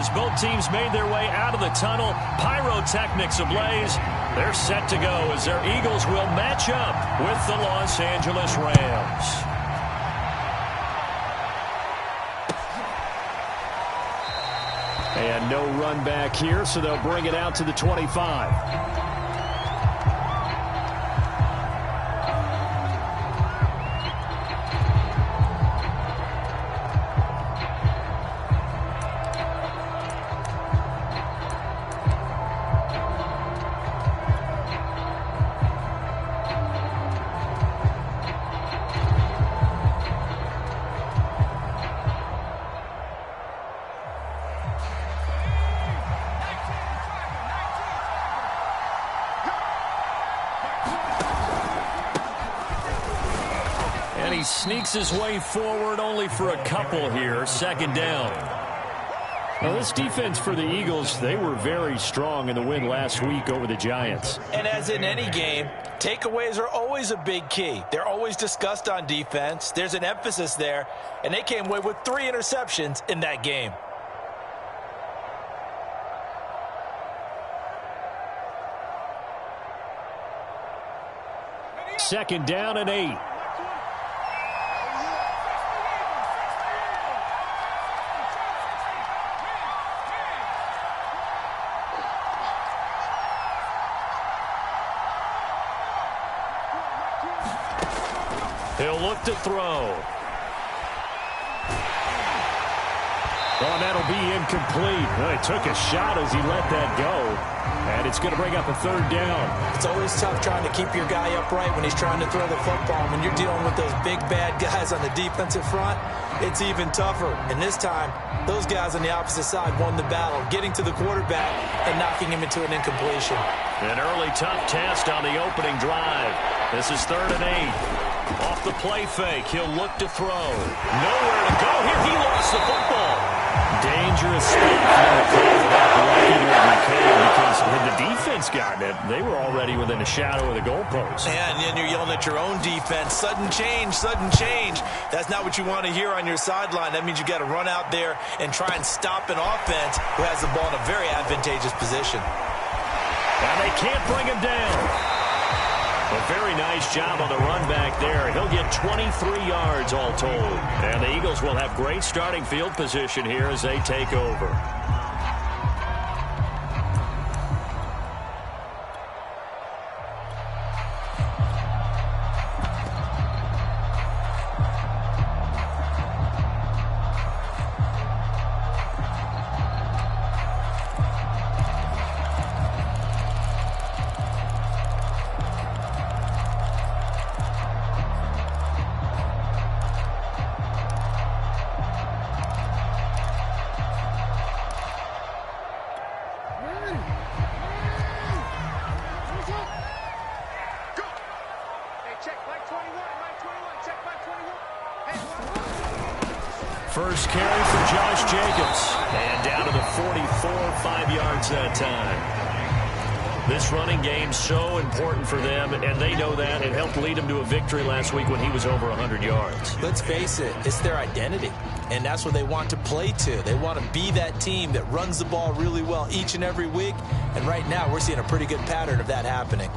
as both teams made their way out of the tunnel. Pyrotechnics ablaze. They're set to go as their Eagles will match up with the Los Angeles Rams. And no run back here, so they'll bring it out to the 25. He sneaks his way forward only for a couple here. Second down. Now, this defense for the Eagles, they were very strong in the win last week over the Giants. And as in any game, takeaways are always a big key. They're always discussed on defense. There's an emphasis there, and they came away with 3 interceptions in that game. Second down and 8. He'll look to throw. Oh, that'll be incomplete. Well, he took a shot as he let that go. And it's going to bring up a third down. It's always tough trying to keep your guy upright when he's trying to throw the football. When you're dealing with those big, bad guys on the defensive front, it's even tougher. And this time, those guys on the opposite side won the battle, getting to the quarterback and knocking him into an incompletion. An early tough test on the opening drive. This is 3rd and 8. Off the play fake, he'll look to throw. Nowhere to go here. He lost the football. Dangerous spot for the quarterback because had the defense gotten it, they were already within a shadow of the goalpost. And then you're yelling at your own defense. Sudden change, sudden change. That's not what you want to hear on your sideline. That means you got to run out there and try and stop an offense who has the ball in a very advantageous position. And they can't bring him down. A very nice job on the run back there. He'll get 23 yards all told. And the Eagles will have great starting field position here as they take over. First carry for Josh Jacobs. And down to the 44, 5 yards that time. This running game so important for them, and they know that. It helped lead them to a victory last week when he was over 100 yards. Let's face it, it's their identity, and that's what they want to play to. They want to be that team that runs the ball really well each and every week, and right now we're seeing a pretty good pattern of that happening.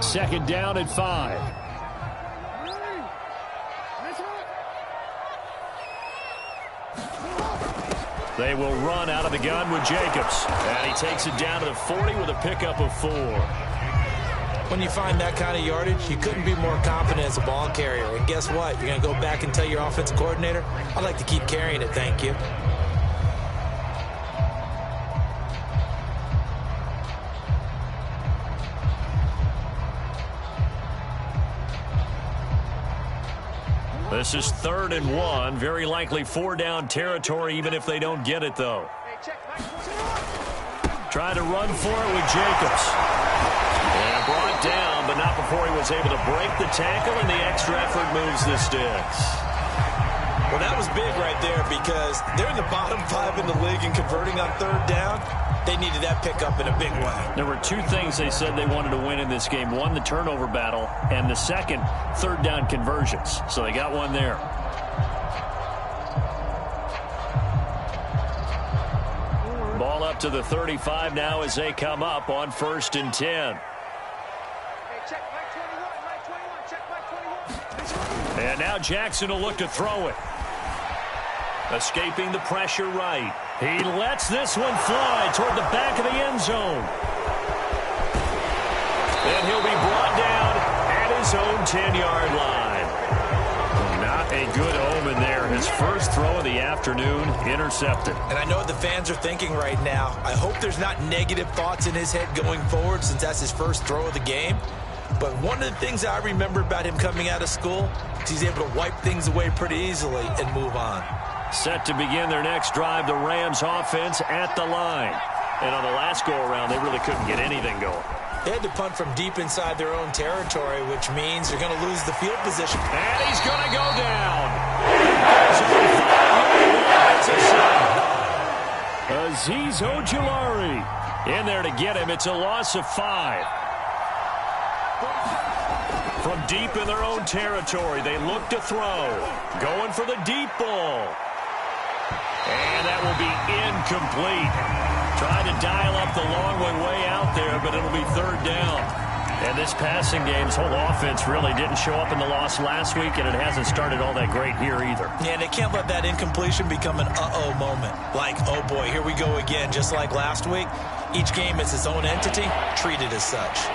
Second down at 5. They will run out of the gun with Jacobs. And he takes it down to the 40 with a pickup of 4. When you find that kind of yardage, you couldn't be more confident as a ball carrier. And guess what? You're going to go back and tell your offensive coordinator, I'd like to keep carrying it, thank you. This is 3rd and 1. Very likely 4-down territory, even if they don't get it, though. Trying to run for it with Jacobs. And brought down, but not before he was able to break the tackle, and the extra effort moves the sticks. Well, that was big right there because they're in the bottom 5 in the league in converting on 3rd down. They needed that pickup in a big way. There were two things they said they wanted to win in this game. One, the turnover battle, and the second, third down conversions. So they got one there. Ball up to the 35 now as they come up on 1st and 10. And now Jackson will look to throw it. Escaping the pressure right. He lets this one fly toward the back of the end zone. And he'll be brought down at his own 10-yard line. Not a good omen there. His first throw of the afternoon intercepted. And I know what the fans are thinking right now. I hope there's not negative thoughts in his head going forward since that's his first throw of the game. But one of the things I remember about him coming out of school is he's able to wipe things away pretty easily and move on. Set to begin their next drive, the Rams offense at the line. And on the last go-around, they really couldn't get anything going. They had to punt from deep inside their own territory, which means they're going to lose the field position. And he's going to go down. Azeez Ojulari in there to get him. It's a loss of 5. From deep in their own territory, they look to throw. Going for the deep ball. And that will be incomplete. Trying to dial up the long way out there, but it'll be third down. And this passing game's whole offense really didn't show up in the loss last week, and it hasn't started all that great here either. Yeah, and they can't let that incompletion become an uh-oh moment. Like, oh boy, here we go again, just like last week. Each game is its own entity, treated as such.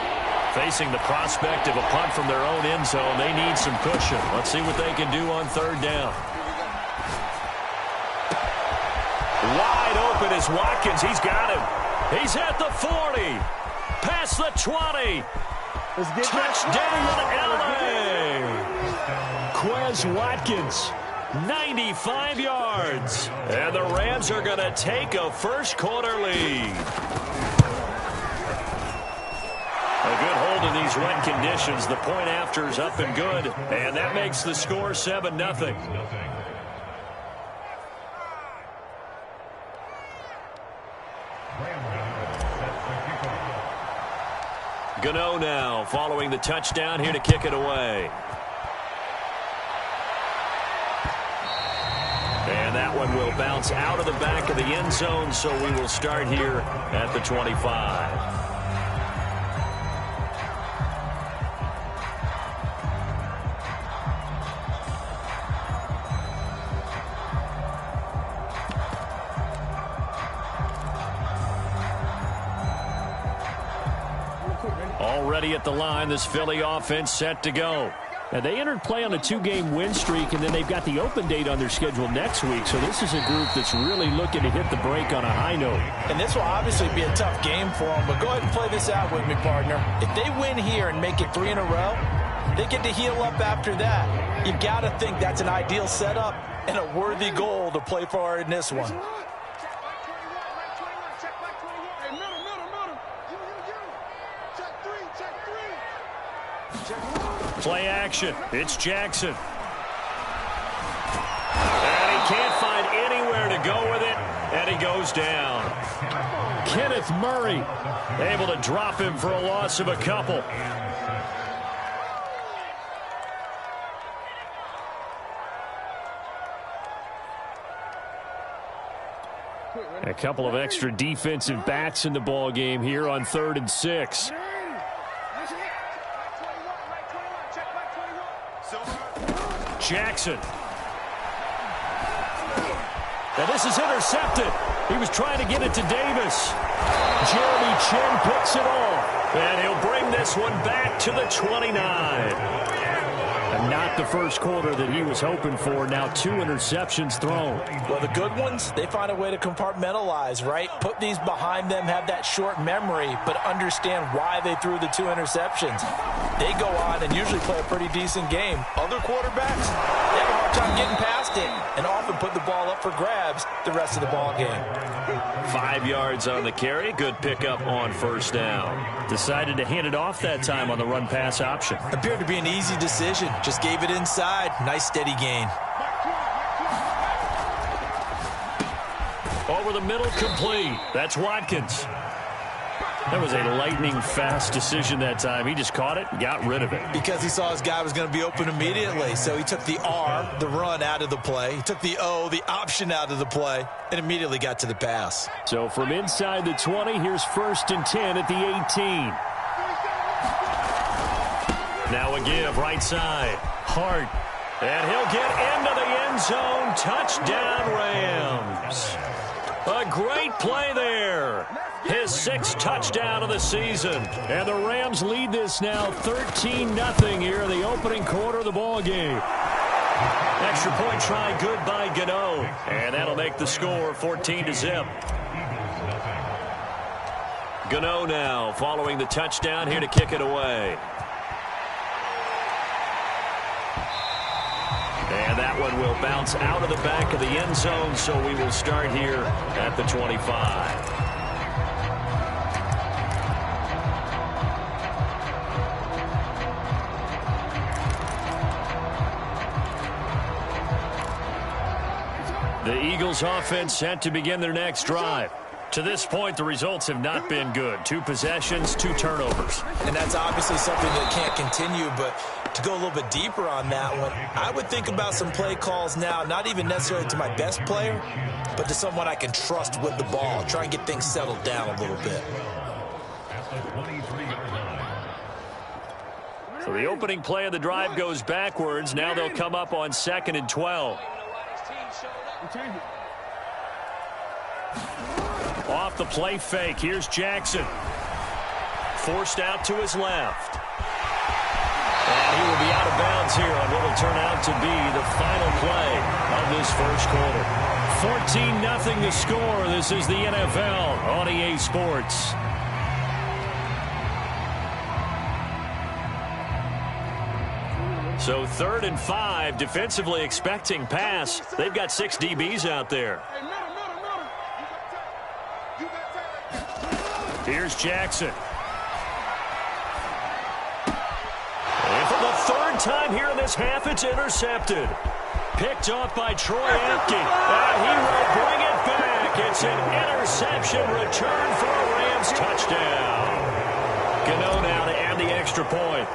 Facing the prospect of a punt from their own end zone, they need some cushion. Let's see what they can do on third down. Wide open is Watkins. He's got him. He's at the 40. Past the 20. Touchdown, L.A. Quez Watkins, 95 yards. And the Rams are going to take a first-quarter lead. A good hold in these wet conditions. The point after is up and good. And that makes the score 7-0. Gano now following the touchdown here to kick it away. And that one will bounce out of the back of the end zone, so we will start here at the 25. Already at the line, this Philly offense set to go. Now, they entered play on a 2-game win streak, and then they've got the open date on their schedule next week. So this is a group that's really looking to hit the break on a high note. And this will obviously be a tough game for them, but go ahead and play this out with me, partner. If they win here and make it 3 in a row, they get to heal up after that. You've got to think that's an ideal setup and a worthy goal to play for in this one. Play action. It's Jackson. And he can't find anywhere to go with it, and he goes down. Kenneth Murray able to drop him for a loss of a couple. A couple of extra defensive backs in the ball game here on 3rd and 6. Jackson. Now this is intercepted. He was trying to get it to Davis. Jeremy Chin picks it off. And he'll bring this one back to the 29. And not the first quarter that he was hoping for. Now 2 interceptions thrown. Well, the good ones, they find a way to compartmentalize, right? Put these behind them, have that short memory, but understand why they threw the 2 interceptions. They go on and usually play a pretty decent game. Other quarterbacks, they have a hard time getting past it and often put the ball up for grabs the rest of the ball game. 5 yards on the carry. Good pickup on first down. Decided to hand it off that time on the run-pass option. Appeared to be an easy decision. Just gave it inside. Nice steady gain. Over over the middle, complete. That's Watkins. That was a lightning-fast decision that time. He just caught it and got rid of it. Because he saw his guy was going to be open immediately. So he took the R, the run, out of the play. He took the O, the option, out of the play, and immediately got to the pass. So from inside the 20, here's 1st and 10 at the 18. Now a give, right side. Hart. And he'll get into the end zone. Touchdown, Rams. A great play there. His 6th touchdown of the season. And the Rams lead this now 13-0 here in the opening quarter of the ball game. Extra point try good by Gano. And that'll make the score 14-0. Gano now following the touchdown here to kick it away. And that one will bounce out of the back of the end zone, so we will start here at the 25. The Eagles offense set to begin their next drive. To this point, the results have not been good. 2 possessions, 2 turnovers. And that's obviously something that can't continue, but to go a little bit deeper on that one, I would think about some play calls now, not even necessarily to my best player, but to someone I can trust with the ball. Try and get things settled down a little bit. So the opening play of the drive goes backwards. Now they'll come up on 2nd and 12. Off the play fake. Here's Jackson. Forced out to his left. And he will be out of bounds here on what will turn out to be the final play of this first quarter. 14-0 the score. This is the NFL on EA Sports. So 3rd and 5, defensively expecting pass. They've got 6 DBs out there. Here's Jackson. And for the 3rd time here in this half, it's intercepted. Picked off by Troy Apke. And he will bring it back. It's an interception return for a Rams touchdown. Gano now to add the extra point.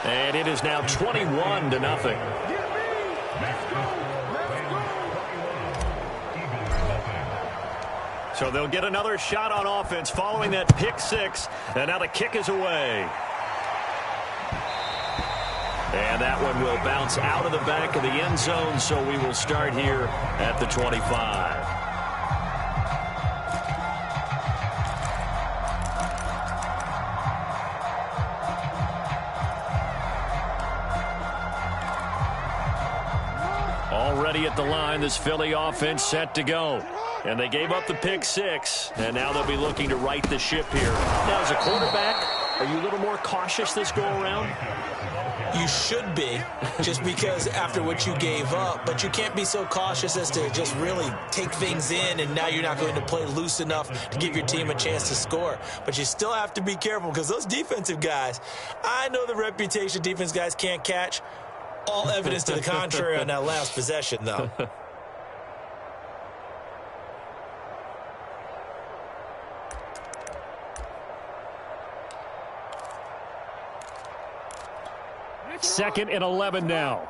And it is now 21-0. So they'll get another shot on offense following that pick 6. And now the kick is away. And that one will bounce out of the back of the end zone. So we will start here at the 25. Already at the line, this Philly offense set to go. And they gave up the pick 6, and now they'll be looking to right the ship here. Now, as a quarterback, are you a little more cautious this go-around? You should be, just because after what you gave up. But you can't be so cautious as to just really take things in, and now you're not going to play loose enough to give your team a chance to score. But you still have to be careful, because those defensive guys, I know the reputation defense guys can't catch. All evidence to the contrary on that last possession, though. Second and 11 now.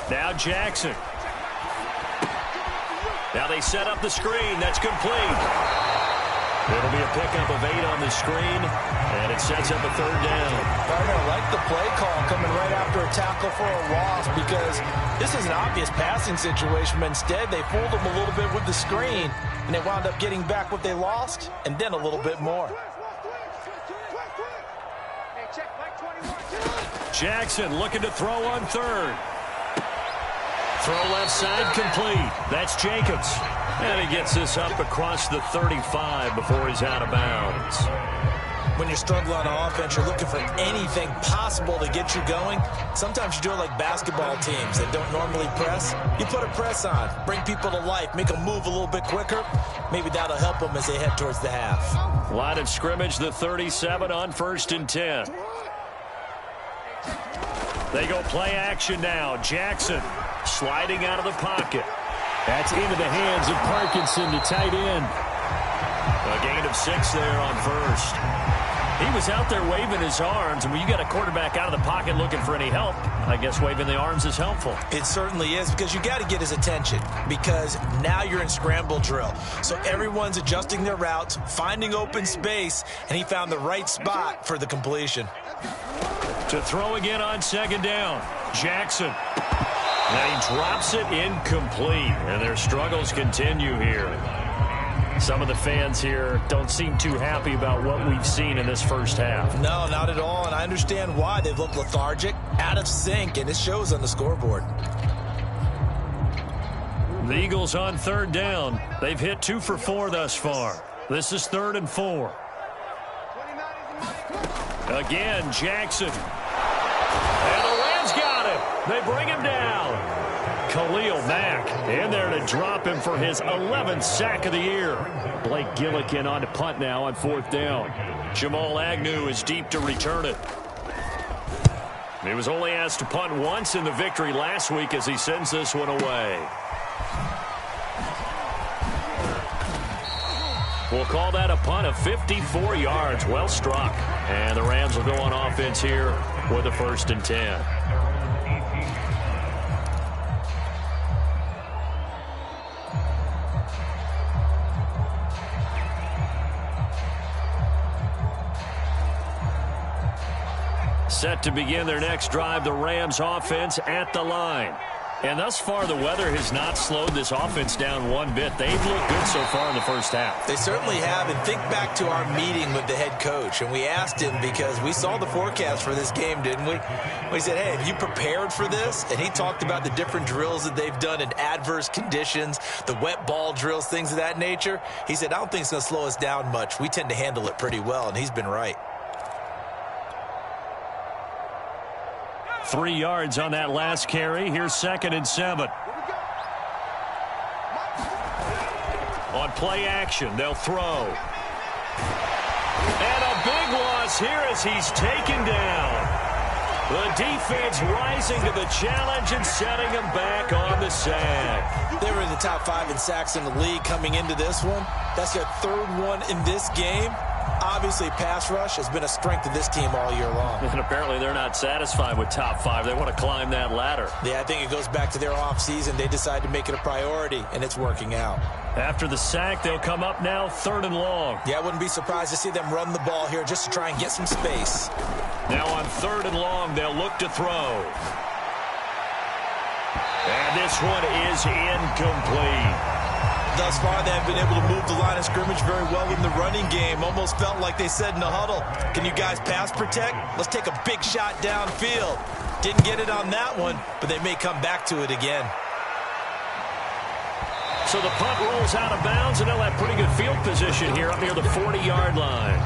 Now Jackson. Now they set up the screen. That's complete. It'll be a pickup of 8 on the screen, and it sets up a 3rd down. I like the play call coming right after a tackle for a loss, because this is an obvious passing situation, but instead they fooled them a little bit with the screen, and they wound up getting back what they lost, and then a little bit more. Jackson looking to throw on 3rd. Throw left side complete. That's Jacobs. And he gets this up across the 35 before he's out of bounds. When you're struggling on offense, you're looking for anything possible to get you going. Sometimes you do it like basketball teams that don't normally press. You put a press on, bring people to life, make them move a little bit quicker. Maybe that'll help them as they head towards the half. Line of scrimmage, the 37 on 1st and 10. They go play action now. Jackson sliding out of the pocket. That's into the hands of Parkinson, the tight end. A gain of 6 there on first. He was out there waving his arms, and when you got a quarterback out of the pocket looking for any help, I guess waving the arms is helpful. It certainly is, because you got to get his attention, because now you're in scramble drill. So everyone's adjusting their routes, finding open space, and he found the right spot for the completion. To throw again on second down, Jackson. Now he drops it incomplete, and their struggles continue here. Some of the fans here don't seem too happy about what we've seen in this first half. No, not at all, and I understand why. They've looked lethargic, out of sync, and it shows on the scoreboard. The Eagles on third down. They've hit 2 for 4 thus far. This is 3rd and 4. Again, Jackson. And the Rams got him. They bring him down. Khalil Mack in there to drop him for his 11th sack of the year. Blake Gillikin on to punt now on 4th down. Jamal Agnew is deep to return it. He was only asked to punt once in the victory last week as he sends this one away. We'll call that a punt of 54 yards. Well struck. And the Rams will go on offense here with a 1st and 10. Set to begin their next drive, the Rams offense at the line. And thus far, the weather has not slowed this offense down one bit. They've looked good so far in the first half. They certainly have. And think back to our meeting with the head coach. And we asked him, because we saw the forecast for this game, didn't we? We said, hey, have you prepared for this? And he talked about the different drills that they've done in adverse conditions, the wet ball drills, things of that nature. He said, I don't think it's going to slow us down much. We tend to handle it pretty well, and he's been right. 3 yards on that last carry. Here's 2nd and 7. On play action, they'll throw. And a big loss here as he's taken down. The defense rising to the challenge and setting him back on the sack. They were in the top 5 in sacks in the league coming into this one. That's their 3rd one in this game. Obviously, pass rush has been a strength of this team all year long. And apparently they're not satisfied with top 5. They want to climb that ladder. Yeah, I think it goes back to their offseason. They decided to make it a priority, and it's working out. After the sack, they'll come up now 3rd and long. Yeah, I wouldn't be surprised to see them run the ball here just to try and get some space. Now on 3rd and long, they'll look to throw. And this one is incomplete. Thus far, they have been able to move the line of scrimmage very well in the running game. Almost felt like they said in the huddle, can you guys pass protect? Let's take a big shot downfield. Didn't get it on that one, but they may come back to it again. So the punt rolls out of bounds, and they'll have pretty good field position here up near the 40-yard line.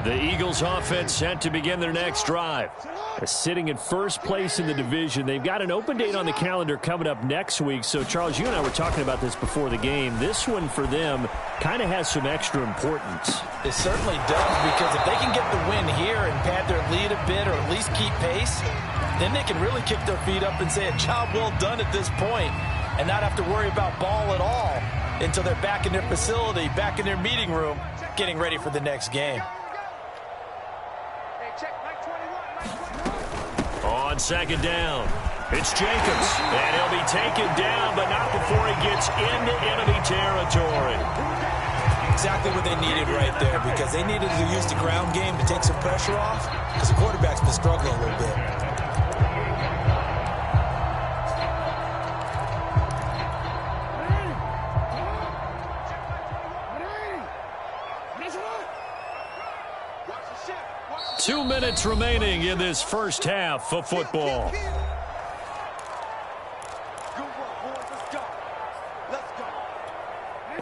The Eagles offense set to begin their next drive. Sitting in first place in the division. They've got an open date on the calendar coming up next week. So, Charles, you and I were talking about this before the game. This one for them kind of has some extra importance. It certainly does, because if they can get the win here and pad their lead a bit or at least keep pace, then they can really kick their feet up and say a job well done at this point and not have to worry about ball at all until they're back in their facility, back in their meeting room, getting ready for the next game. On 2nd down, it's Jacobs, and he'll be taken down, but not before he gets into enemy territory. Exactly what they needed right there, because they needed to use the ground game to take some pressure off, because the quarterback's been struggling a little bit. Two minutes remaining in this first half of football.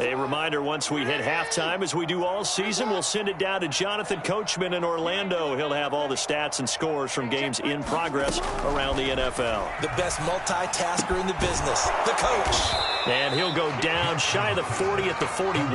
A reminder, once we hit halftime, as we do all season, we'll send it down to Jonathan Coachman in Orlando. He'll have all the stats and scores from games in progress around the NFL. The best multitasker in the business, the coach. And he'll go down shy of the 40 at the 41.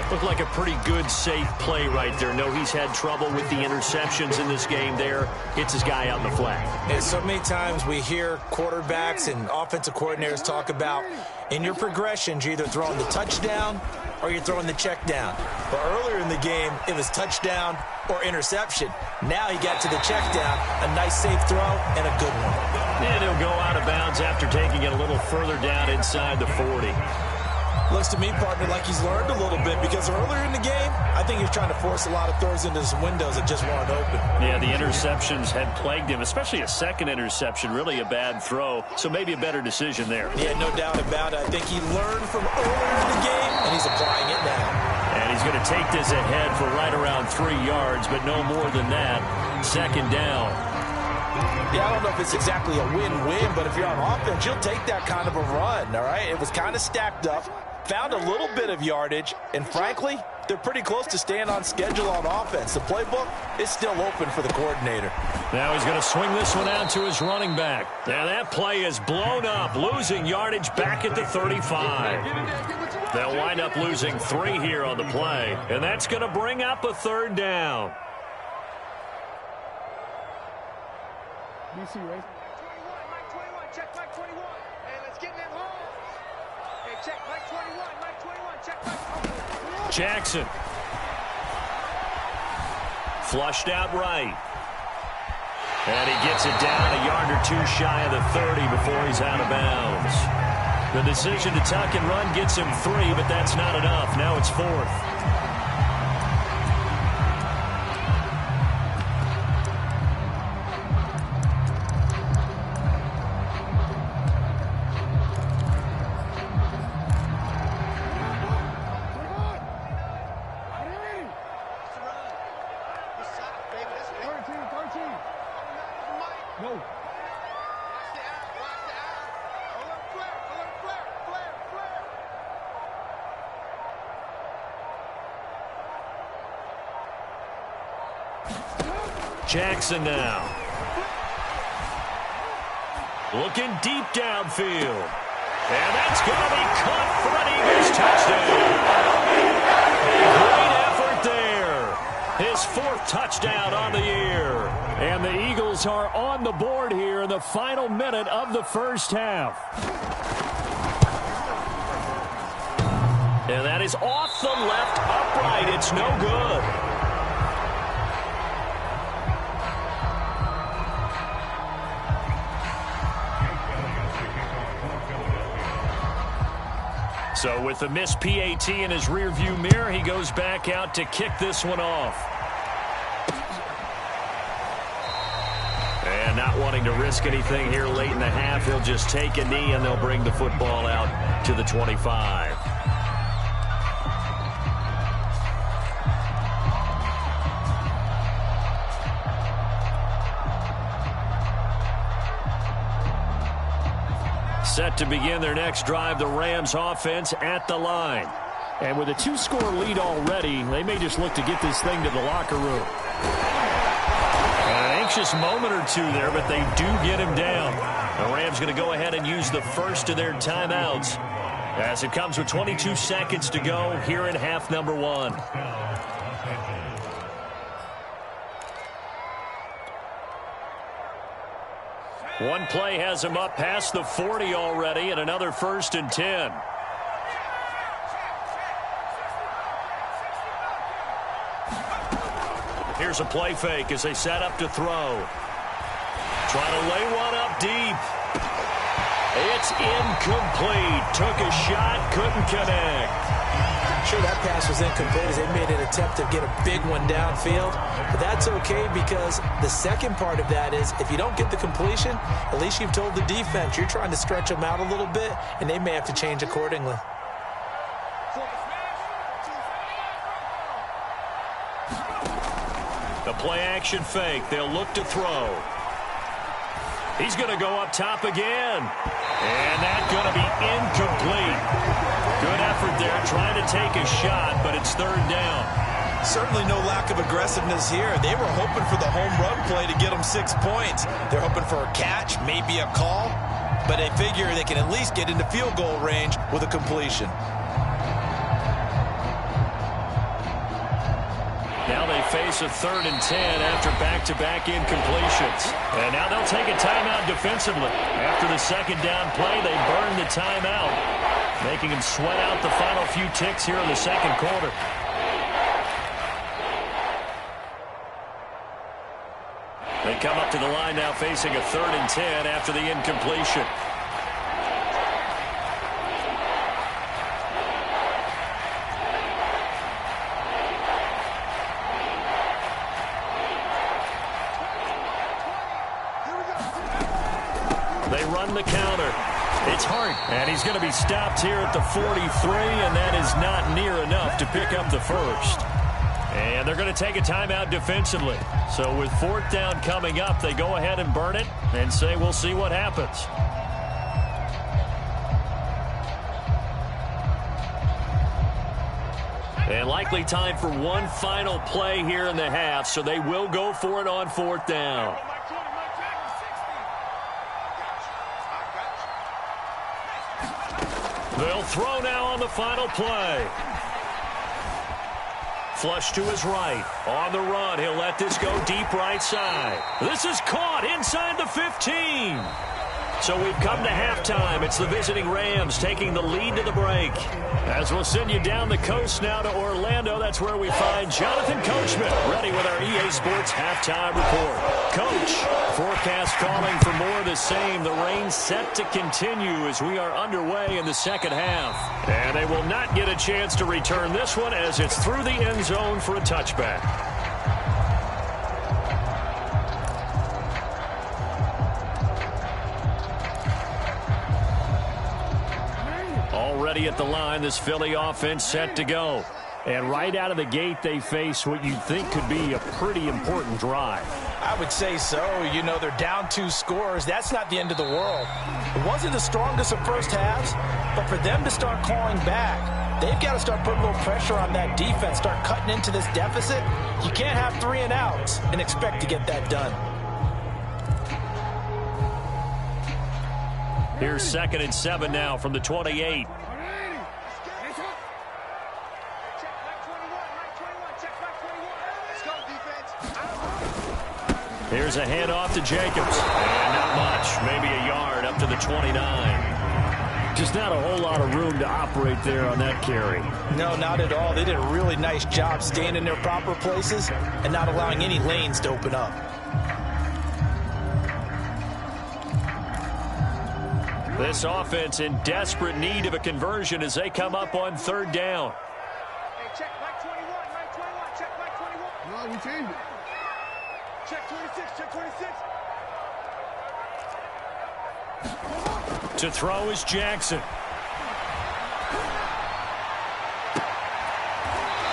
Looked like a pretty good, safe play right there. No, he's had trouble with the interceptions in this game there. Hits his guy out in the flat. And so many times we hear quarterbacks and offensive coordinators talk about in your progressions, you're either throwing the touchdown or you're throwing the check down. But earlier in the game, it was touchdown or interception. Now he got to the check down, a nice safe throw, and a good one. And he'll go out of bounds after taking it a little further down inside the 40. Looks to me, partner, like he's learned a little bit because earlier in the game, I think he was trying to force a lot of throws into some windows that just weren't open. Yeah, the interceptions had plagued him, especially a second interception, really a bad throw, so maybe a better decision there. Yeah, no doubt about it. I think he learned from earlier in the game, and he's applying it now. And he's going to take this ahead for right around 3 yards, but no more than that. Second down. Yeah, I don't know if it's exactly a win-win, but if you're on offense, you'll take that kind of a run, all right? It was kind of stacked up. Found a little bit of yardage, and frankly, they're pretty close to staying on schedule on offense. The playbook is still open for the coordinator. Now he's going to swing this one out to his running back. Now that play is blown up, losing yardage back at the 35. They'll wind up losing 3 here on the play, and that's going to bring up a third down. DC, right? 21, check Mike 21. Hey, let's get in that hole. Hey, check Mike 21, check Mike 21. Jackson. Flushed out right. And he gets it down a yard or 2 shy of the 30 before he's out of bounds. The decision to tuck and run gets him 3, but that's not enough. Now it's 4th. Jackson now. Looking deep downfield. And that's going to be caught for an Eagles touchdown. Great effort there. His 4th touchdown on the year. And the Eagles are on the board here in the final minute of the first half. And that is off the left upright. It's no good. So with the missed PAT in his rearview mirror, he goes back out to kick this one off. And not wanting to risk anything here late in the half, he'll just take a knee and they'll bring the football out to the 25. Set to begin their next drive, the Rams offense at the line. And with a 2-score lead already, they may just look to get this thing to the locker room. An anxious moment or two there, but they do get him down. The Rams going to go ahead and use the first of their timeouts as it comes with 22 seconds to go here in half number 1. One play has him up past the 40 already, and another 1st and 10. Here's a play fake as they set up to throw. Trying to lay one up deep. It's incomplete. Took a shot, couldn't connect. Sure, that pass was incomplete as they made an attempt to get a big one downfield. But that's okay because the second part of that is if you don't get the completion, at least you've told the defense you're trying to stretch them out a little bit, and they may have to change accordingly. The play action fake. They'll look to throw. He's going to go up top again. And that's going to be incomplete. Good effort there trying to take a shot, but it's third down. Certainly no lack of aggressiveness here. They were hoping for the home run play to get them 6 points. They're hoping for a catch, maybe a call, but they figure they can at least get into field goal range with a completion. Now they face a 3rd and 10 after back-to-back incompletions. And now they'll take a timeout defensively. After the second down play, they burn the timeout, making them sweat out the final few ticks here in the second quarter. They come up to the line now facing a 3rd and 10 after the incompletion. They run the counter. It's Hart, and he's going to be stopped here at the 43, and that is not near enough to pick up the first. And they're going to take a timeout defensively. So with 4th down coming up, they go ahead and burn it and say we'll see what happens. And likely time for one final play here in the half, so they will go for it on 4th down. They'll throw now on the final play. Flush to his right. On the run, he'll let this go deep right side. This is caught inside the 15. So we've come to halftime. It's the visiting Rams taking the lead to the break. As we'll send you down the coast now to Orlando, that's where we find Jonathan Coachman, ready with our EA Sports halftime report. Coach, forecast calling for more of the same. The rain set to continue as we are underway in the second half. And they will not get a chance to return this one as it's through the end zone for a touchback. Already at the line, this Philly offense set to go. And right out of the gate, they face what you'd think could be a pretty important drive. I would say so. You know, they're down 2 scores. That's not the end of the world. It wasn't the strongest of first halves, but for them to start clawing back, they've got to start putting a little pressure on that defense, start cutting into this deficit. You can't have 3 and outs and expect to get that done. Here's 2nd and 7 now from the 28. Here's a handoff to Jacobs. And not much. Maybe a yard up to the 29. Just not a whole lot of room to operate there on that carry. No, not at all. They did a really nice job staying in their proper places and not allowing any lanes to open up. This offense in desperate need of a conversion as they come up on 3rd down. Hey, check Mike 21, Mike 21, check Mike 21. No, we changed it. Check 26, check 26. To throw is Jackson.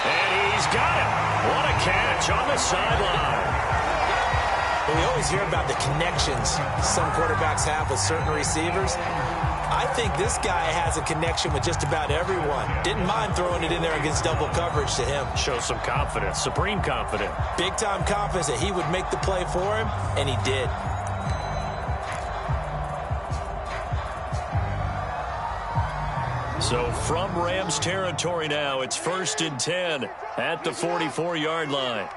And he's got it. What a catch on the sideline. We always hear about the connections some quarterbacks have with certain receivers. I think this guy has a connection with just about everyone. Didn't mind throwing it in there against double coverage to him. Shows some confidence, supreme confidence. Big-time confidence that he would make the play for him, and he did. So from Rams territory now, it's 1st and 10 at the 44-yard line.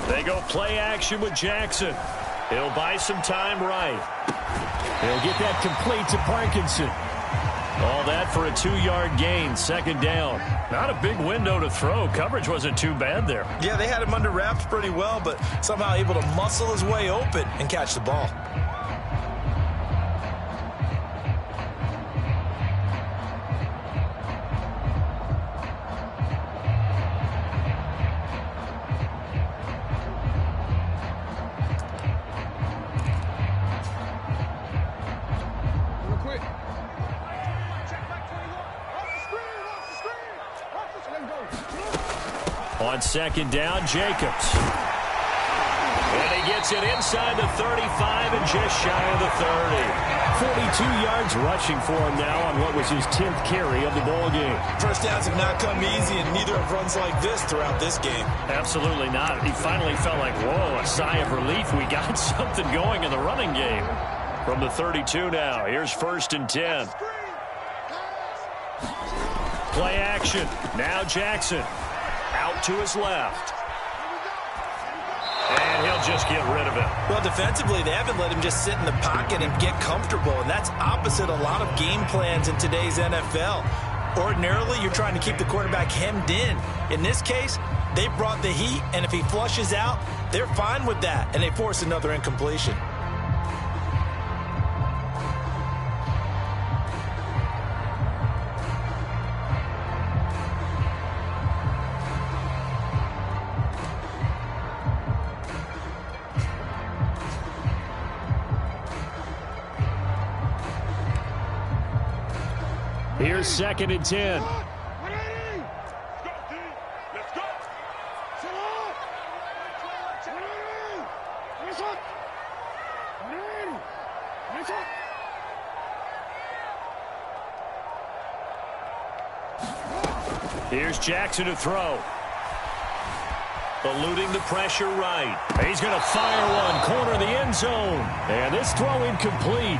They go play action with Jackson. He'll buy some time right. He'll get that complete to Parkinson. All that for a 2-yard gain, 2nd down. Not a big window to throw. Coverage wasn't too bad there. Yeah, they had him under wraps pretty well, but somehow able to muscle his way open and catch the ball. On 2nd down, Jacobs. And he gets it inside the 35 and just shy of the 30. 42 yards rushing for him now on what was his 10th carry of the ball game. First downs have not come easy, and neither have runs like this throughout this game. Absolutely not. He finally felt like, whoa, a sigh of relief. We got something going in the running game. From the 32 now, here's 1st and 10. Play action. Now Jackson. Out to his left. And he'll just get rid of it. Well, defensively, they haven't let him just sit in the pocket and get comfortable, and that's opposite a lot of game plans in today's NFL. Ordinarily, you're trying to keep the quarterback hemmed in. In this case, they brought the heat, and if he flushes out, they're fine with that, and they force another incompletion. Here's 2nd and 10. Here's Jackson to throw. Eluding the pressure right. He's going to fire one, corner the end zone. And this throw incomplete.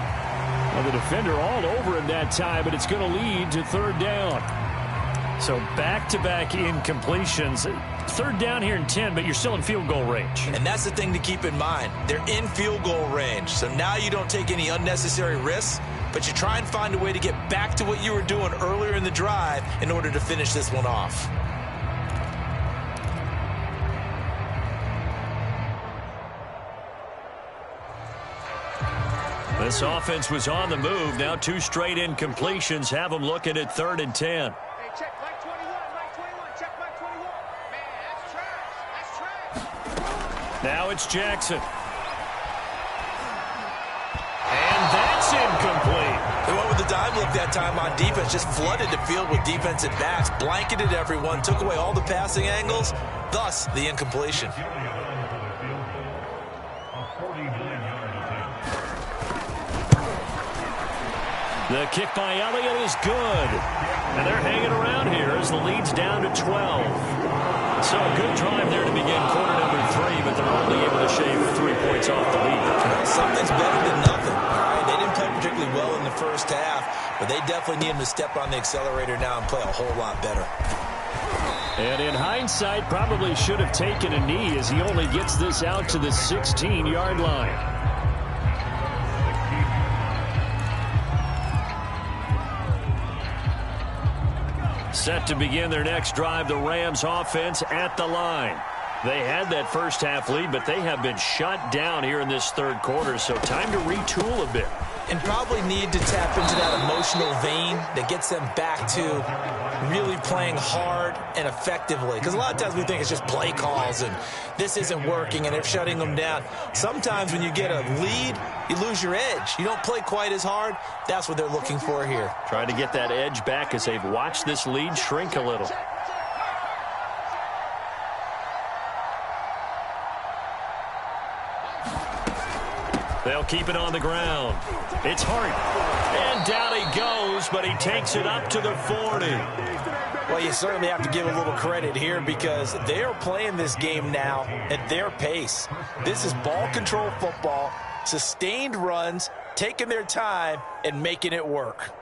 Well, the defender all over him that time, but it's going to lead to 3rd down. So back-to-back incompletions. 3rd down here and 10, but you're still in field goal range. And that's the thing to keep in mind. They're in field goal range. So now you don't take any unnecessary risks, but you try and find a way to get back to what you were doing earlier in the drive in order to finish this one off. This offense was on the move. Now 2 straight incompletions have them looking at 3rd and 10. Hey, check Mike 21, Mike 21, check Mike 21. Man, that's trash. That's trash. Now it's Jackson. And that's incomplete. They went with the dime look that time on defense, just flooded the field with defensive backs, blanketed everyone, took away all the passing angles, thus the incompletion. The kick by Elliott is good. And they're hanging around here as the lead's down to 12. So a good drive there to begin quarter number 3, but they're only able to shave 3 points off the lead. Something's better than nothing. All right? They didn't play particularly well in the first half, but they definitely need him to step on the accelerator now and play a whole lot better. And in hindsight, probably should have taken a knee as he only gets this out to the 16-yard line. Set to begin their next drive, the Rams offense at the line. They had that first half lead, but they have been shut down here in this 3rd quarter, so time to retool a bit. And probably need to tap into that emotional vein that gets them back to really playing hard and effectively. Because a lot of times we think it's just play calls and this isn't working and they're shutting them down. Sometimes when you get a lead, you lose your edge. You don't play quite as hard. That's what they're looking for here. Trying to get that edge back as they've watched this lead shrink a little. They'll keep it on the ground. It's Hart. And down he goes, but he takes it up to the 40. Well, you certainly have to give a little credit here because they are playing this game now at their pace. This is ball control football, sustained runs, taking their time, and making it work.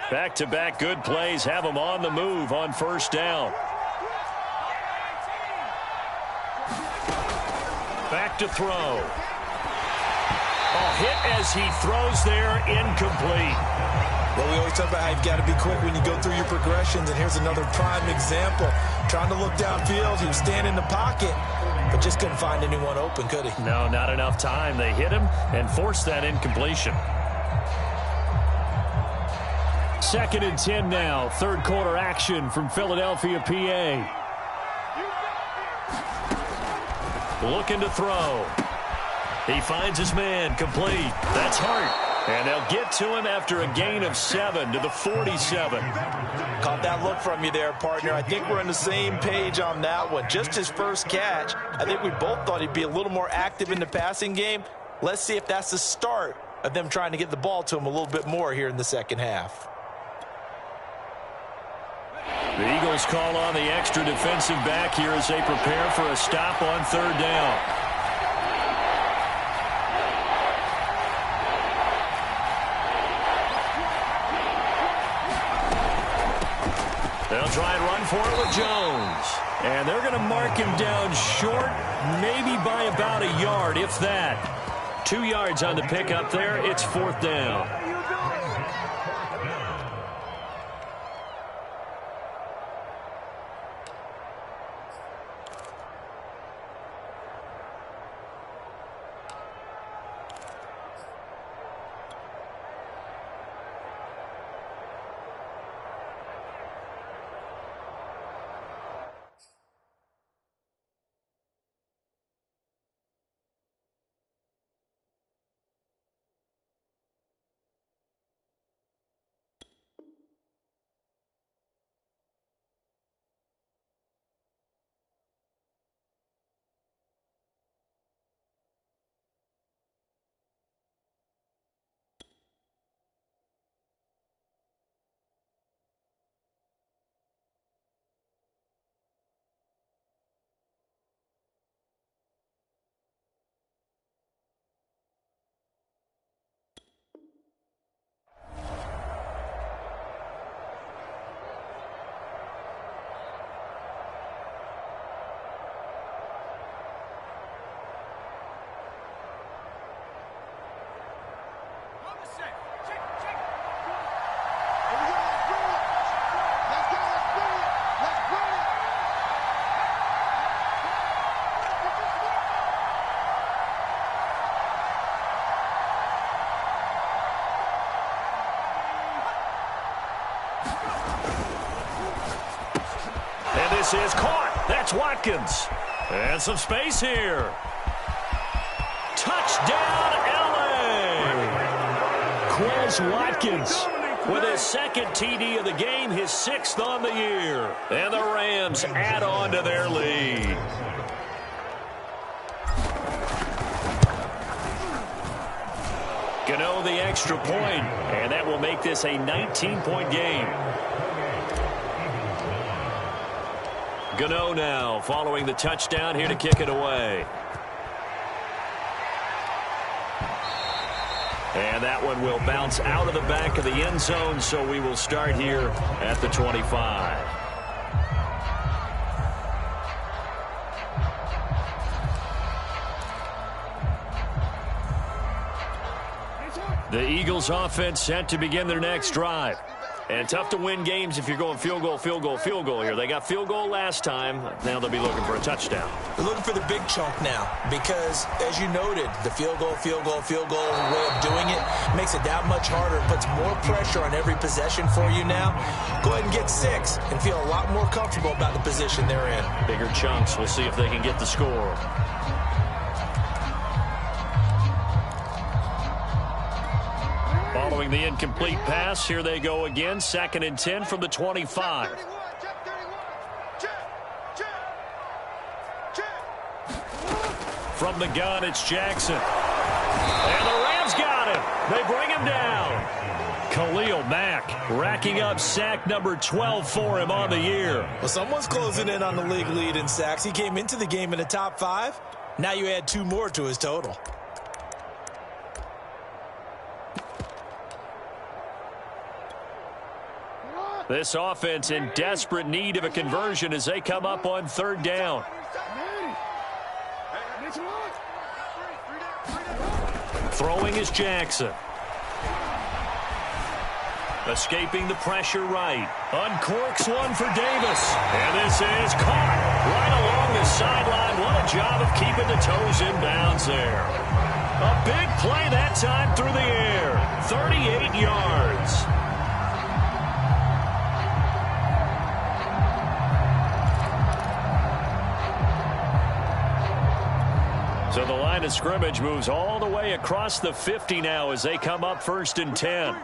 Back-to-back good plays have them on the move on 1st down. Back to throw. Hit as he throws there, incomplete. Well, we always talk about how you've got to be quick when you go through your progressions, and here's another prime example. Trying to look downfield, he was standing in the pocket, but just couldn't find anyone open, could he? No, not enough time. They hit him and forced that incompletion. 2nd and 10 now, 3rd quarter action from Philadelphia, PA. Looking to throw. He finds his man complete. That's Hart. And they'll get to him after a gain of 7 to the 47. Caught that look from you there, partner. I think we're on the same page on that one. Just his first catch. I think we both thought he'd be a little more active in the passing game. Let's see if that's the start of them trying to get the ball to him a little bit more here in the second half. The Eagles call on the extra defensive back here as they prepare for a stop on third down. They'll try and run for it with Jones. And they're going to mark him down short, maybe by about a yard, if that. 2 yards on the pickup there. It's fourth down. This is caught. That's Watkins. And some space here. Touchdown, L.A. Quez Watkins with his second TD of the game, his 6th on the year. And the Rams add on to their lead. Gano the extra point, and that will make this a 19-point game. Gano now following the touchdown here to kick it away. And that one will bounce out of the back of the end zone, so we will start here at the 25. The Eagles offense set to begin their next drive. And tough to win games if you're going field goal, field goal, field goal here. They got field goal last time. Now they'll be looking for a touchdown. They're looking for the big chunk now because, as you noted, the field goal, field goal, field goal way of doing it makes it that much harder. It puts more pressure on every possession for you now. Go ahead and get 6 and feel a lot more comfortable about the position they're in. Bigger chunks. We'll see if they can get the score. Following the incomplete pass, here they go again. 2nd and 10 from the 25. From the gun, it's Jackson. And the Rams got him. They bring him down. Khalil Mack racking up sack number 12 for him on the year. Well, someone's closing in on the league lead in sacks. He came into the game in the top 5. Now you add 2 more to his total. This offense in desperate need of a conversion as they come up on 3rd down. Throwing is Jackson. Escaping the pressure right. Uncorks one for Davis. And this is caught right along the sideline. What a job of keeping the toes in bounds there. A big play that time through the air. 38 yards. So the line of scrimmage moves all the way across the 50 now as they come up 1st and 10.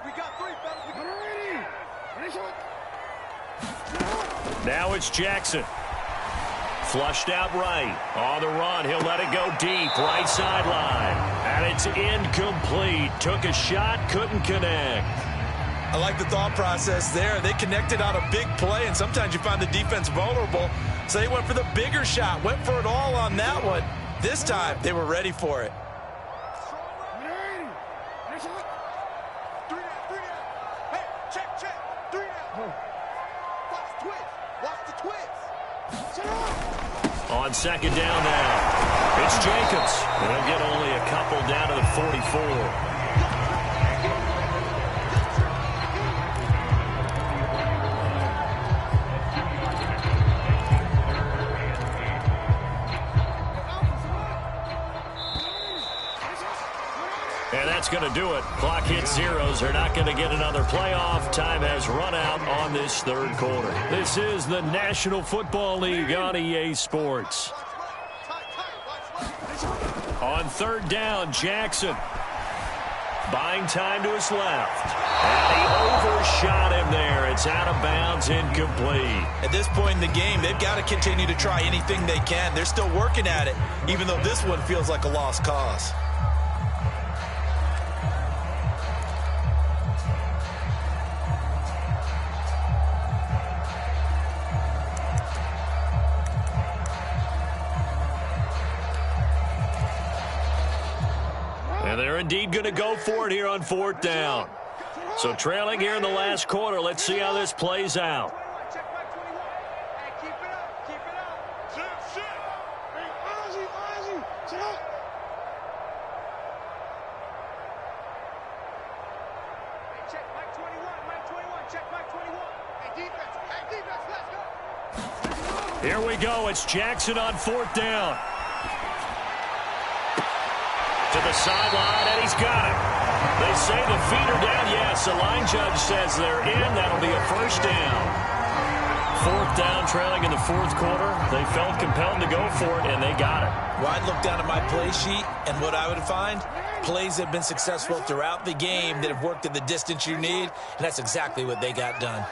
Now it's Jackson. Flushed out right. On the run, he'll let it go deep. Right sideline. And it's incomplete. Took a shot, couldn't connect. I like the thought process there. They connected on a big play, and sometimes you find the defense vulnerable. So they went for the bigger shot, went for it all on that one. This time, they were ready for it. On 2nd down now, it's Jacobs. And he'll get only a couple down to the 44. And that's going to do it. Clock hits zeros. They're not going to get another playoff. Time has run out on this 3rd quarter. This is the National Football League on EA Sports. On 3rd down, Jackson. Buying time to his left. And he overshot him there. It's out of bounds, incomplete. At this point in the game, they've got to continue to try anything they can. They're still working at it, even though this one feels like a lost cause. And they're indeed going to go for it here on 4th down. So trailing here in the last quarter. Let's see how this plays out. Here we go. It's Jackson on 4th down. To the sideline, and he's got it. They say the feet are down. Yes, the line judge says they're in. That'll be a 1st down. 4th down, trailing in the 4th quarter. They felt compelled to go for it, and they got it. Well, I'd look down at my play sheet, and what I would find, plays have been successful throughout the game that have worked at the distance you need, and that's exactly what they got done.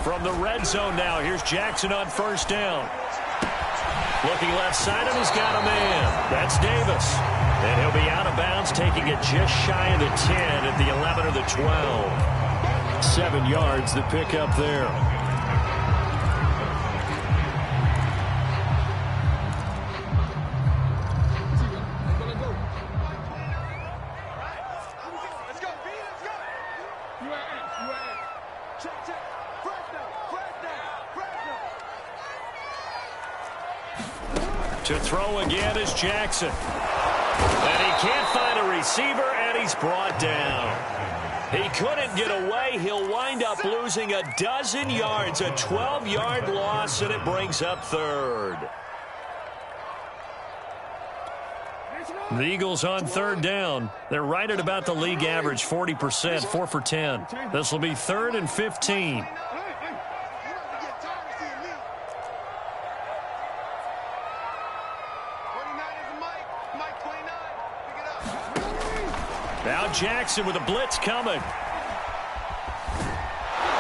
From the red zone now, here's Jackson on 1st down. Looking left side, and he's got a man. That's Davis. And he'll be out of bounds, taking it just shy of the 10 at the 11 or the 12. 7 yards the pick up there. To throw again is Jackson. And he can't find a receiver, and he's brought down. He couldn't get away. He'll wind up losing a dozen yards, a 12-yard loss, and it brings up 3rd. The Eagles on 3rd down. They're right at about the league average, 40%, 4 for 10. This will be 3rd and 15. Now Jackson with a blitz coming.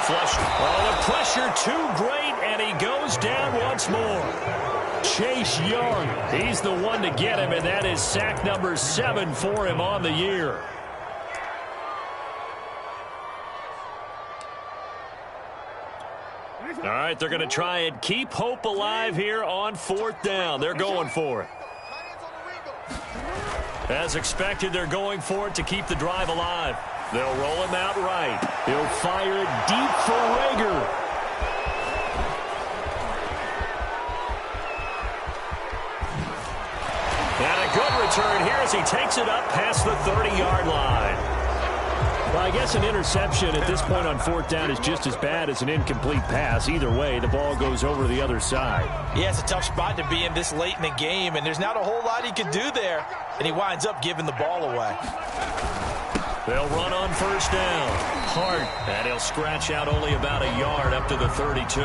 Flush. Oh, the pressure too great, and he goes down once more. Chase Young, he's the one to get him, and that is sack number 7 for him on the year. All right, they're going to try and keep hope alive here on 4th down. They're going for it. As expected, they're going for it to keep the drive alive. They'll roll him out right. He'll fire it deep for Rager. And a good return here as he takes it up past the 30-yard line. Well, I guess an interception at this point on 4th down is just as bad as an incomplete pass. Either way, the ball goes over to the other side. Yeah, it's a tough spot to be in this late in the game, and there's not a whole lot he can do there, and he winds up giving the ball away. They'll run on 1st down. Hart, and he'll scratch out only about a yard up to the 32.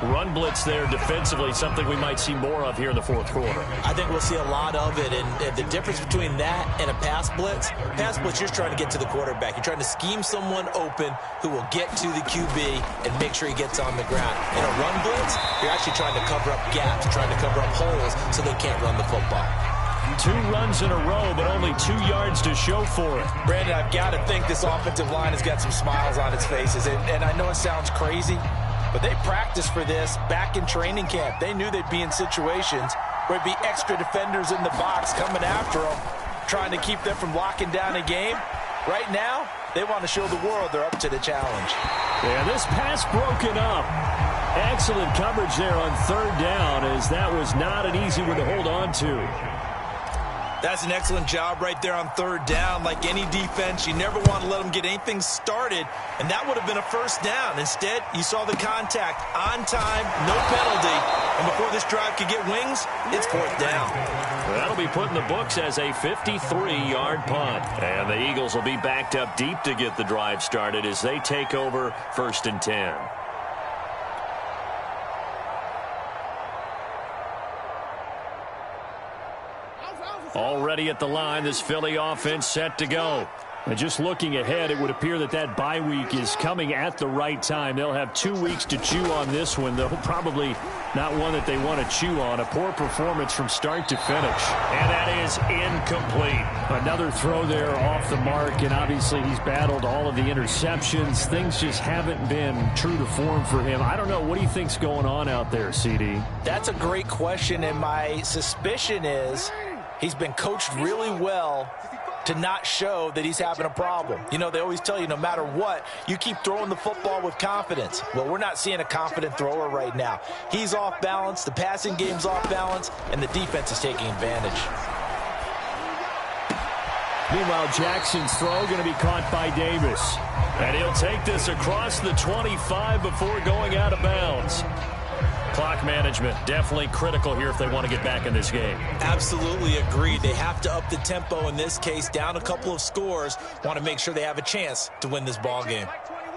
Run blitz there defensively, something we might see more of here in the fourth quarter. I think we'll see a lot of it, and the difference between that and a pass blitz, you're just trying to get to the quarterback. You're trying to scheme someone open who will get to the QB and make sure he gets on the ground. In a run blitz, you're actually trying to cover up gaps, trying to cover up holes so they can't run the football. 2 runs in a row, but only 2 yards to show for it. Brandon, I've got to think this offensive line has got some smiles on its faces, and I know it sounds crazy, but they practiced for this back in training camp. They knew they'd be in situations where there'd be extra defenders in the box coming after them, trying to keep them from locking down a game. Right now, they want to show the world they're up to the challenge. Yeah, this pass broken up. Excellent coverage there on 3rd down, as that was not an easy one to hold on to. That's an excellent job right there on 3rd down. Like any defense, you never want to let them get anything started, and that would have been a 1st down. Instead, you saw the contact on time, no penalty, and before this drive could get wings, it's 4th down. That'll be put in the books as a 53-yard punt, and the Eagles will be backed up deep to get the drive started as they take over 1st and 10. Already at the line, this Philly offense set to go. And just looking ahead, it would appear that that bye week is coming at the right time. They'll have 2 weeks to chew on this one, though probably not one that they want to chew on. A poor performance from start to finish. And that is incomplete. Another throw there off the mark, and obviously he's battled all of the interceptions. Things just haven't been true to form for him. I don't know. What do you think's going on out there, CD? That's a great question, and my suspicion is he's been coached really well to not show that he's having a problem. You know, they always tell you no matter what, you keep throwing the football with confidence. Well, we're not seeing a confident thrower right now. He's off balance, the passing game's off balance, and the defense is taking advantage. Meanwhile, Jackson's throw going to be caught by Davis. And he'll take this across the 25 before going out of bounds. Clock management definitely critical here if they want to get back in this game. Absolutely agreed. They have to up the tempo in this case, down a couple of scores. Want to make sure they have a chance to win this ball game. Mike 21,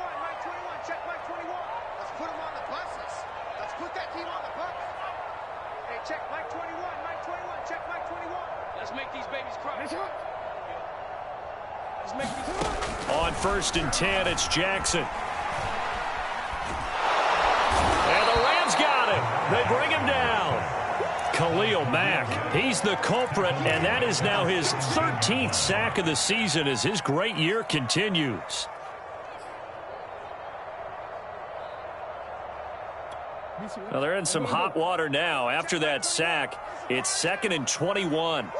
check Mike 21. Let's put him on the buses. Let's put that team on the bus. Hey, check Mike 21, check Mike 21. Let's make these babies cry. Let's make these cry. On 1st and 10, it's Jackson. They bring him down. Khalil Mack, he's the culprit, and that is now his 13th sack of the season as his great year continues. Well, they're in some hot water now. After that sack, it's 2nd and 21.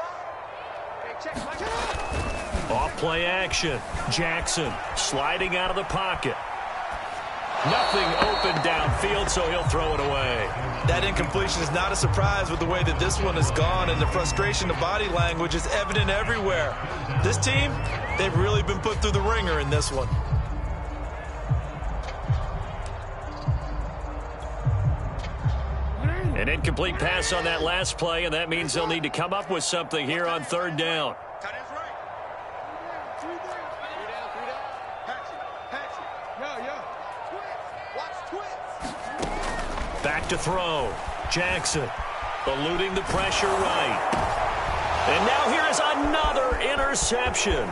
Off play action. Jackson sliding out of the pocket. Nothing open downfield, so he'll throw it away. That incompletion is not a surprise with the way that this one has gone, and the frustration of body language is evident everywhere. This team, they've really been put through the ringer in this one. An incomplete pass on that last play, and that means they'll need to come up with something here on 3rd down. Back to throw. Jackson eluding the pressure right. And now here is another interception.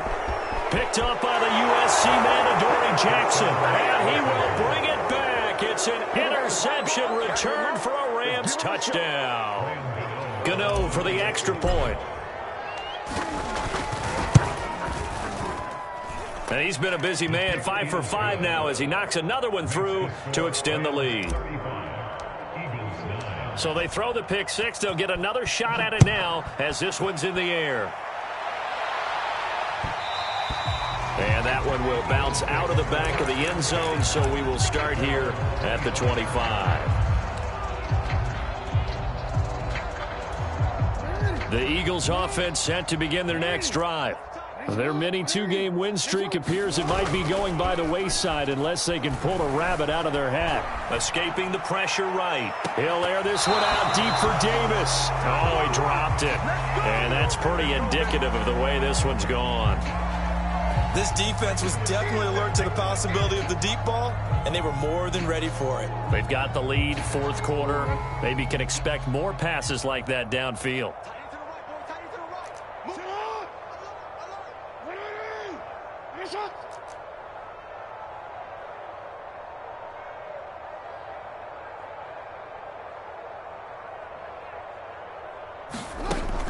Picked up by the USC man, Adoree Jackson. And he will bring it back. It's an interception return for a Rams touchdown. Gano for the extra point. And he's been a busy man, 5 for 5 now as he knocks another one through to extend the lead. So they throw the pick six. They'll get another shot at it now as this one's in the air. And that one will bounce out of the back of the end zone, so we will start here at the 25. The Eagles offense set to begin their next drive. Their mini 2-game win streak appears it might be going by the wayside unless they can pull a rabbit out of their hat. Escaping the pressure right. He'll air this one out deep for Davis. Oh, he dropped it. And that's pretty indicative of the way this one's gone. This defense was definitely alert to the possibility of the deep ball, and they were more than ready for it. They've got the lead, fourth quarter. Maybe can expect more passes like that downfield.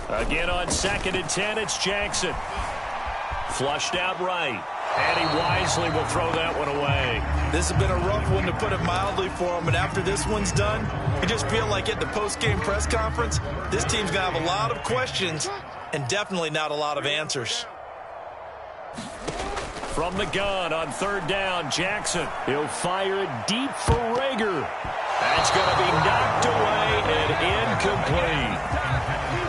Again on 2nd and 10, it's Jackson. Flushed out right. And he wisely will throw that one away. This has been a rough one, to put it mildly, for him. And after this one's done, you just feel like at the post-game press conference, this team's going to have a lot of questions and definitely not a lot of answers. From the gun on 3rd down, Jackson. He'll fire it deep for Rager. That's going to be knocked away and incomplete.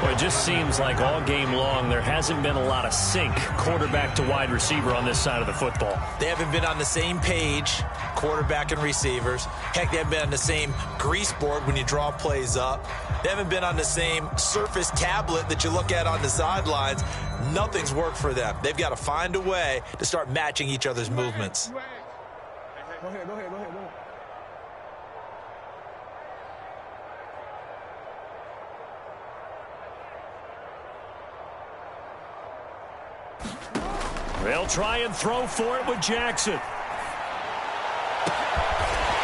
Well, it just seems like all game long there hasn't been a lot of sync quarterback to wide receiver on this side of the football. They haven't been on the same page, quarterback and receivers. Heck, they haven't been on the same grease board when you draw plays up. They haven't been on the same Surface tablet that you look at on the sidelines. Nothing's worked for them. They've got to find a way to start matching each other's movements. Go ahead. They'll try and throw for it with Jackson.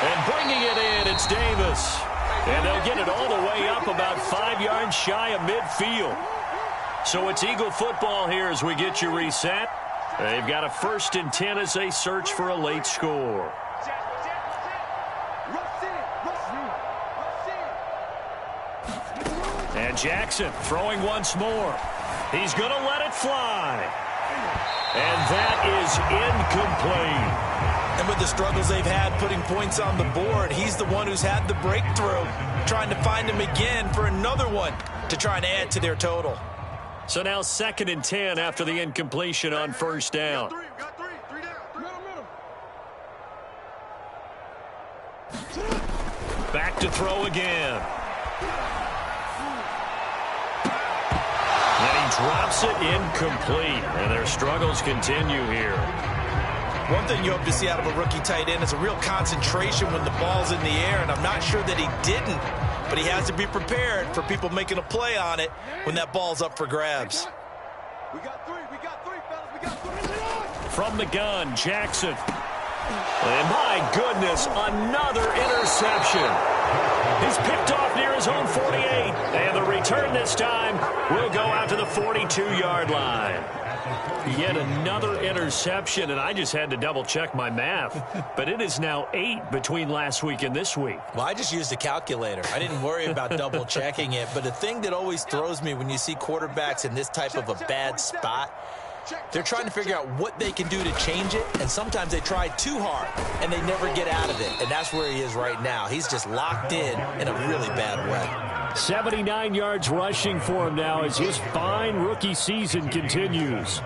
And bringing it in, it's Davis. And they'll get it all the way up about 5 yards shy of midfield. So it's Eagle football here as we get you reset. They've got a 1st and 10 as they search for a late score. And Jackson throwing once more. He's going to let it fly. And that is incomplete. And with the struggles they've had putting points on the board, he's the one who's had the breakthrough, trying to find him again for another one to try and add to their total. So now 2nd and 10 after the incompletion on 1st down. Back to throw again. And he drops it incomplete. And their struggles continue here. One thing you hope to see out of a rookie tight end is a real concentration when the ball's in the air, and I'm not sure that he didn't, but he has to be prepared for people making a play on it when that ball's up for grabs. We got three, fellas, we got three. From the gun, Jackson. And my goodness, another interception. He's picked off near his own 48, and the return this time will go out to the 42-yard line. Yet another interception, and I just had to double-check my math. But it is now 8 between last week and this week. Well, I just used a calculator. I didn't worry about double-checking it. But the thing that always throws me when you see quarterbacks in this type of a bad spot, they're trying to figure out what they can do to change it, and sometimes they try too hard, and they never get out of it. And that's where he is right now. He's just locked in a really bad way. 79 yards rushing for him now as his fine rookie season continues.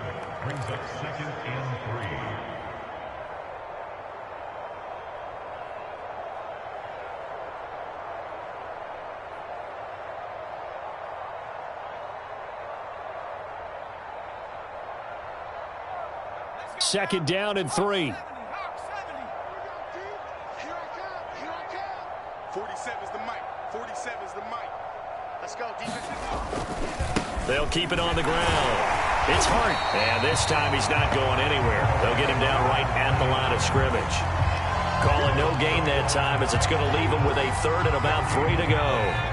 Second down and 3. 47's the mic. 47's the mic. Let's go, defense. They'll keep it on the ground. It's Hart. And this time he's not going anywhere. They'll get him down right at the line of scrimmage. Call it no gain that time as it's going to leave him with a 3rd and about 3 to go.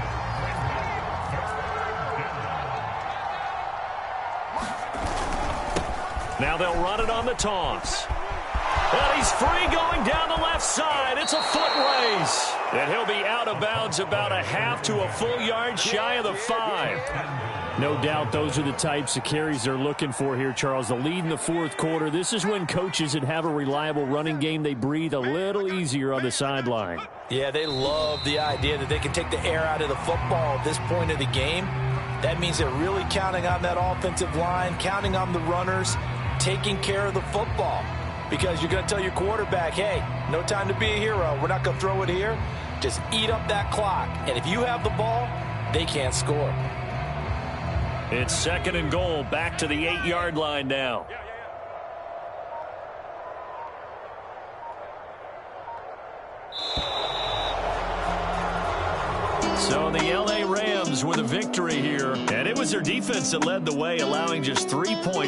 Now they'll run it on the toss. And he's free going down the left side. It's a foot race. And he'll be out of bounds about a half to a full yard shy of the 5. No doubt those are the types of carries they're looking for here, Charles. The lead in the 4th quarter. This is when coaches that have a reliable running game, they breathe a little easier on the sideline. Yeah, they love the idea that they can take the air out of the football at this point of the game. That means they're really counting on that offensive line, counting on the runners, taking care of the football, because you're going to tell your quarterback, hey, no time to be a hero. We're not going to throw it here. Just eat up that clock. And if you have the ball, they can't score. It's 2nd and goal, back to the 8-yard line now. So the L.A. Rams with a victory here. And it was their defense that led the way, allowing just 3 points.